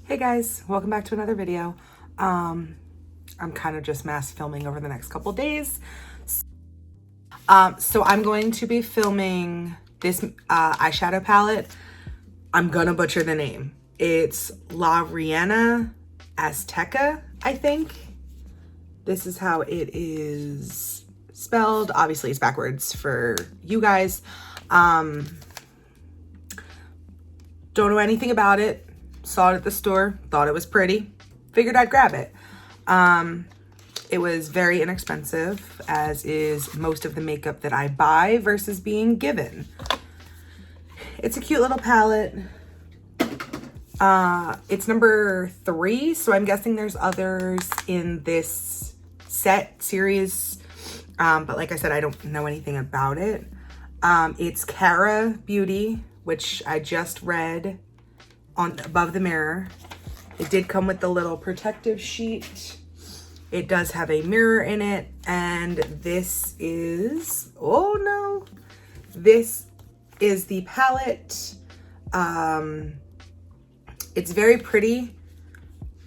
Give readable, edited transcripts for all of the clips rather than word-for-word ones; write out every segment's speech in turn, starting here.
Hey guys, welcome back to another video. I'm kind of just mass filming over the next couple days. So I'm going to be filming this eyeshadow palette. I'm gonna butcher the name. It's Reiana Azteca, I think. This is how it is spelled. Obviously it's backwards for you guys. Don't know anything about it. Saw it at the store, thought it was pretty, figured I'd grab it. It was very inexpensive, as is most of the makeup that I buy versus being given. It's a cute little palette. It's number 3, so I'm guessing there's others in this set series. But like I said, I don't know anything about it. It's Cara Beauty, which I just read on above the mirror. It did come with the little protective sheet. It does have a mirror in it, and this is, oh no, this is the palette. It's very pretty.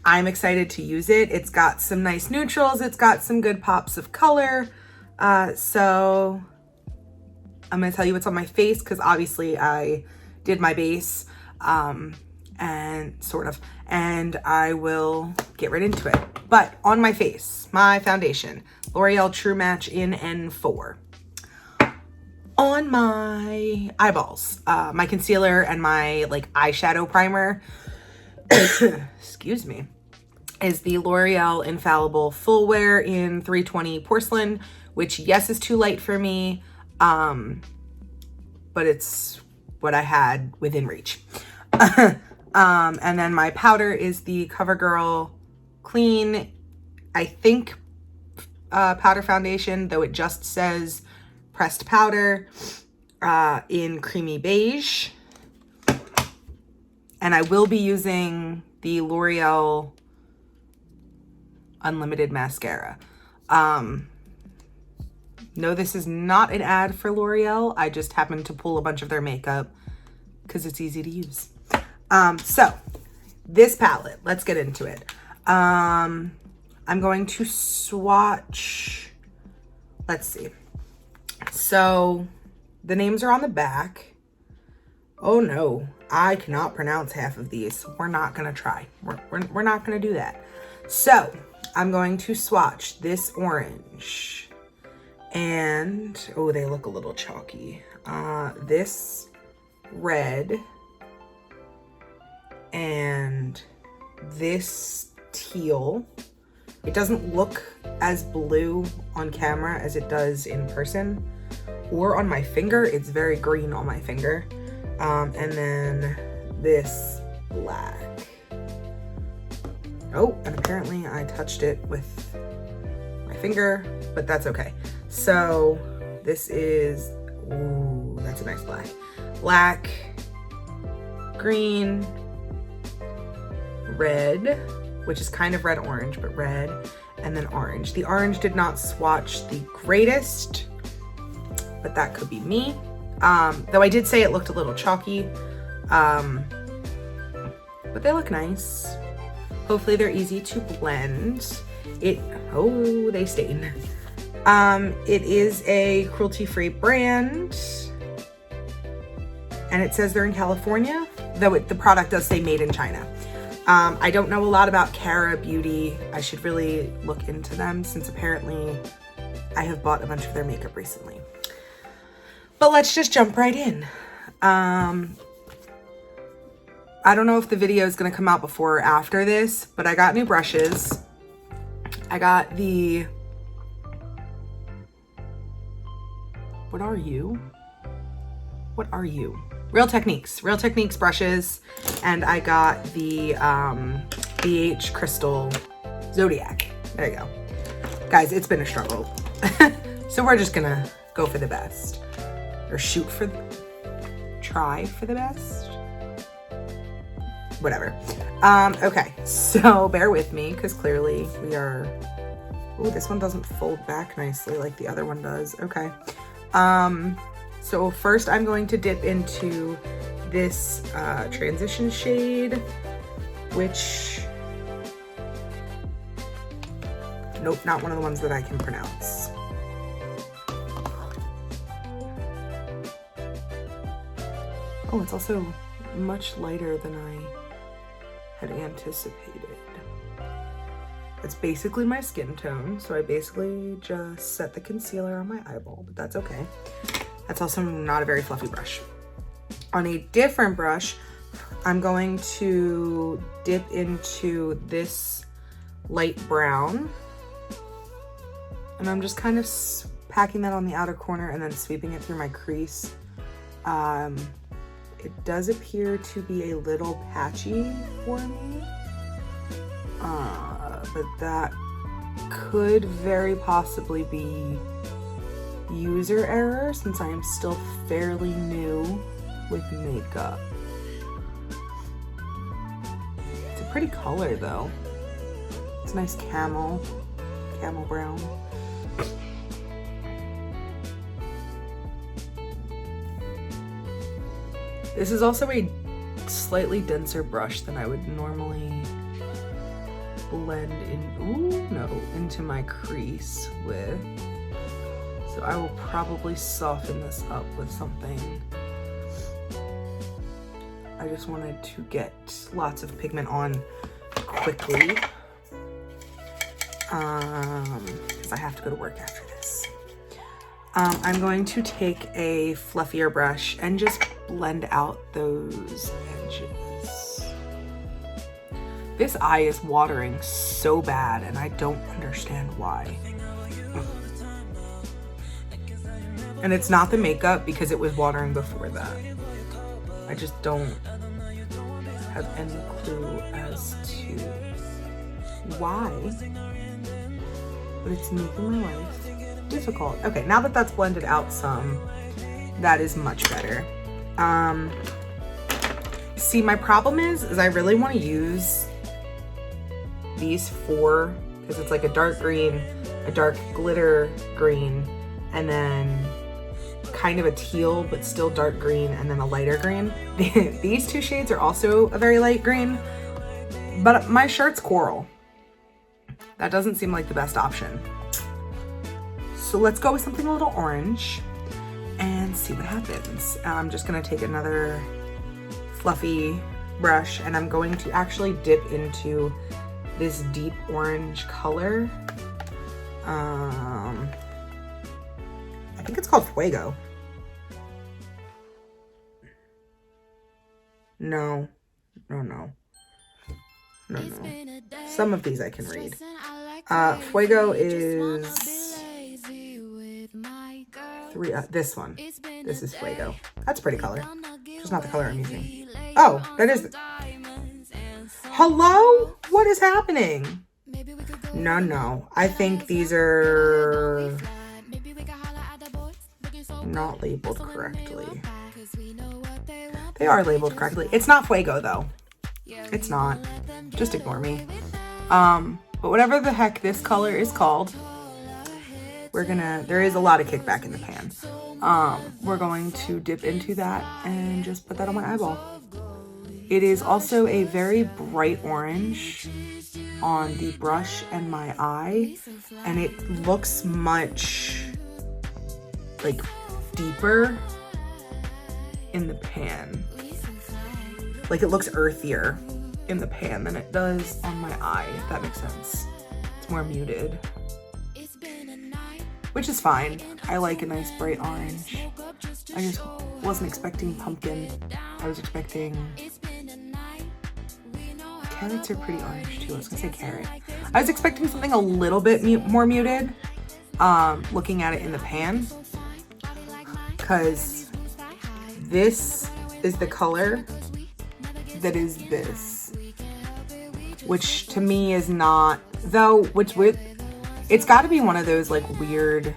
I'm excited to use it. It's got some nice neutrals. It's got some good pops of color. So I'm gonna tell you what's on my face, because obviously I did my base. And I will get right into it. But on my face, my foundation, L'Oreal True Match in N4. On my eyeballs, my concealer and my eyeshadow primer, excuse me, is the L'Oreal Infallible Full Wear in 320 Porcelain, which yes is too light for me, but it's what I had within reach. And then my powder is the CoverGirl Clean, I think, powder foundation, though it just says pressed powder, in creamy beige. And I will be using the L'Oreal Unlimited Mascara. No, this is not an ad for L'Oreal. I just happened to pull a bunch of their makeup because it's easy to use. So this palette, let's get into it. I'm going to swatch, let's see. So the names are on the back. Oh no, I cannot pronounce half of these. We're not gonna try. We're not gonna do that. So I'm going to swatch this orange, and oh, they look a little chalky. This red, and this teal. It doesn't look as blue on camera as it does in person or on my finger. It's very green on my finger. And then this black. Oh, and apparently I touched it with my finger, but that's okay. So this is, ooh, that's a nice black. Black, green, red, which is kind of red-orange, but red, and then orange. The orange did not swatch the greatest, but that could be me. Though I did say it looked a little chalky, but they look nice. Hopefully they're easy to blend. Oh, they stain. It is a cruelty-free brand, and it says they're in California, though the product does say made in China. I don't know a lot about Cara Beauty. I should really look into them, since apparently I have bought a bunch of their makeup recently. But let's just jump right in. I don't know if the video is gonna come out before or after this, but I got new brushes. I got the, what are you? What are you? Real Techniques brushes, and I got the BH Crystal Zodiac. There you go. Guys, it's been a struggle. So we're just gonna go for the best. Or try for the best. Whatever. Okay, so bear with me, because clearly we are, oh, this one doesn't fold back nicely like the other one does. Okay. So first I'm going to dip into this transition shade, which, nope, not one of the ones that I can pronounce. Oh, it's also much lighter than I had anticipated. It's basically my skin tone, so I basically just set the concealer on my eyeball, but that's okay. That's also not a very fluffy brush. On a different brush, I'm going to dip into this light brown, and I'm just kind of packing that on the outer corner and then sweeping it through my crease. It does appear to be a little patchy for me, but that could very possibly be user error since I am still fairly new with makeup. It's a pretty color though. It's nice camel brown. This is also a slightly denser brush than I would normally blend into my crease with. So I will probably soften this up with something. I just wanted to get lots of pigment on quickly. Because I have to go to work after this. I'm going to take a fluffier brush and just blend out those edges. This eye is watering so bad and I don't understand why. And it's not the makeup because it was watering before that. I just don't have any clue as to why, but it's making my life difficult. Okay, now that that's blended out some, that is much better. See, my problem is I really want to use these four because it's like a dark green, a dark glitter green, and then kind of a teal but still dark green, and then a lighter green. These two shades are also a very light green, but my shirt's coral. That doesn't seem like the best option. So let's go with something a little orange and see what happens. I'm just gonna take another fluffy brush and I'm going to actually dip into this deep orange color. I think it's called Fuego. No. Some of these I can read. Fuego is this one. This is Fuego. That's a pretty color. Just not the color I'm using. Oh, that is. Hello? What is happening? No. I think these are not labeled correctly. They are labeled correctly. It's not Fuego though. It's not. Just ignore me. But whatever the heck this color is called, there is a lot of kickback in the pan. We're going to dip into that and just put that on my eyeball. It is also a very bright orange on the brush and my eye, and it looks much like deeper in the pan. Like it looks earthier in the pan than it does on my eye, if that makes sense. It's more muted, which is fine. I like a nice bright orange. I just wasn't expecting pumpkin. I was expecting carrots are pretty orange too. I was gonna say carrot. I was expecting something a little bit more muted, looking at it in the pan, because this is the color that is this, which to me is not, though, it's got to be one of those like weird,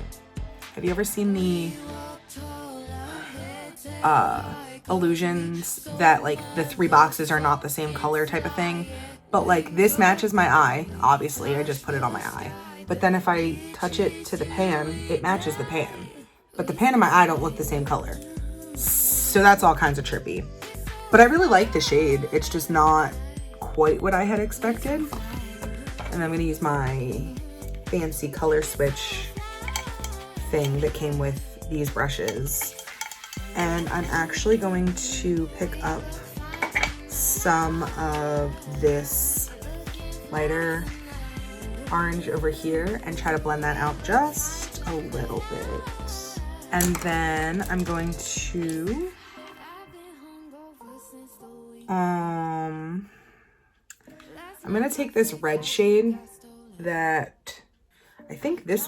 have you ever seen the illusions that like the three boxes are not the same color type of thing? But like this matches my eye, obviously I just put it on my eye, but then if I touch it to the pan, it matches the pan, but the pan and my eye don't look the same color. So that's all kinds of trippy. But I really like the shade. It's just not quite what I had expected. And I'm gonna use my fancy color switch thing that came with these brushes. And I'm actually going to pick up some of this lighter orange over here and try to blend that out just a little bit. And then I'm going to I'm gonna take this red shade that I think this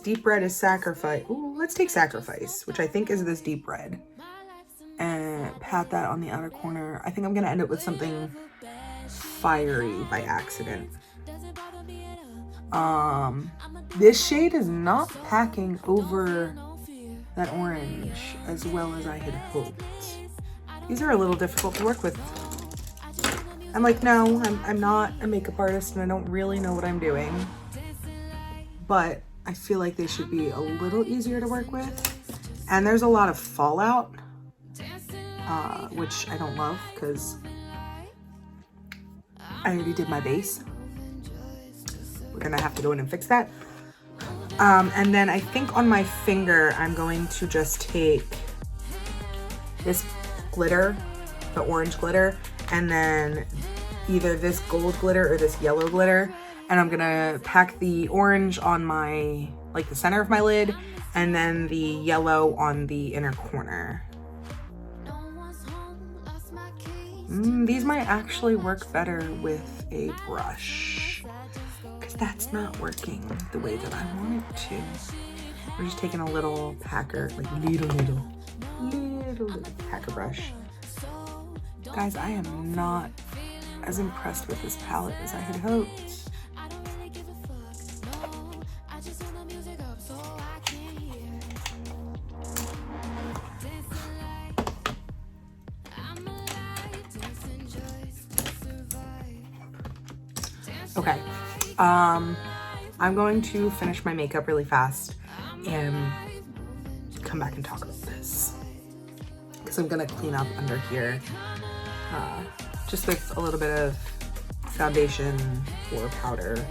deep red is Sacrifice. Ooh, let's take Sacrifice, which I think is this deep red, and pat that on the outer corner. I think I'm gonna end up with something fiery by accident. This shade is not packing over that orange as well as I had hoped. These are a little difficult to work with. I'm like, no, I'm not a makeup artist and I don't really know what I'm doing, but I feel like they should be a little easier to work with. And there's a lot of fallout, which I don't love because I already did my base. We're gonna have to go in and fix that. And then I think on my finger, I'm going to just take this glitter, the orange glitter, and then either this gold glitter or this yellow glitter. And I'm gonna pack the orange on my, like the center of my lid, and then the yellow on the inner corner. These might actually work better with a brush, because that's not working the way that I want it to. We're just taking a little packer, like little packer brush. Guys, I am not as impressed with this palette as I had hoped. Okay, I'm going to finish my makeup really fast and come back and talk about this, because I'm gonna clean up under here, just with a little bit of foundation or powder,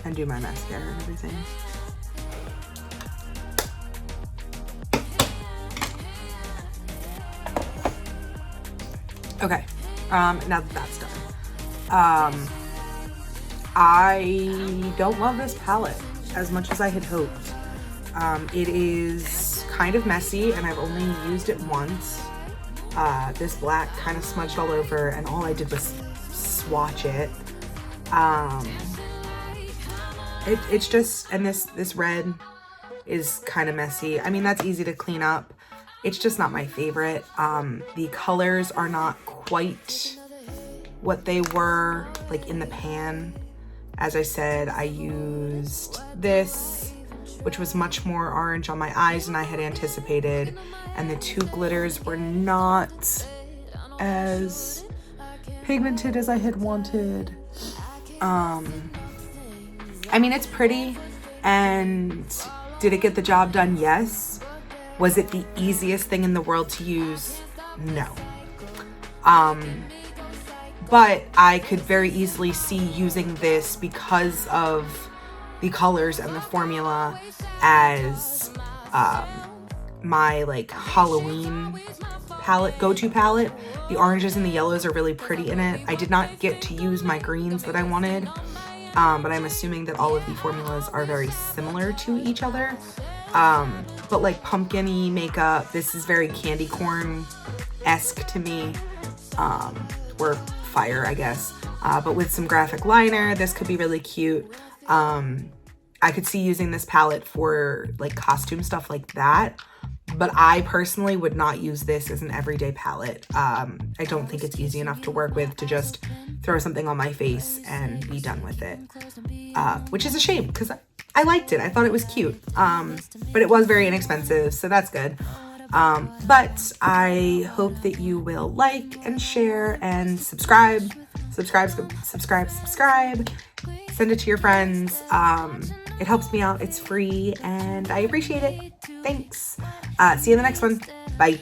and do my mascara and everything. Okay, now that that's done. I don't love this palette as much as I had hoped. It is kind of messy and I've only used it once. This black kind of smudged all over and all I did was swatch it. It's just, and this red is kind of messy. I mean, that's easy to clean up. It's just not my favorite. The colors are not quite what they were like in the pan. As I said, I used this, which was much more orange on my eyes than I had anticipated, and the two glitters were not as pigmented as I had wanted. I mean, it's pretty, and did it get the job done? Yes. Was it the easiest thing in the world to use? No. But I could very easily see using this because of the colors and the formula as my like Halloween palette, go-to palette. The oranges and the yellows are really pretty in it. I did not get to use my greens that I wanted, but I'm assuming that all of the formulas are very similar to each other. But like pumpkin-y makeup, this is very candy corn-esque to me, or fire, I guess. But with some graphic liner, this could be really cute. I could see using this palette for like costume stuff like that, but I personally would not use this as an everyday palette. I don't think it's easy enough to work with to just throw something on my face and be done with it, which is a shame because I liked it. I thought it was cute, but it was very inexpensive, so that's good. But I hope that you will like and share and subscribe. Send it to your friends. It helps me out. It's free and I appreciate it. Thanks. See you in the next one. Bye.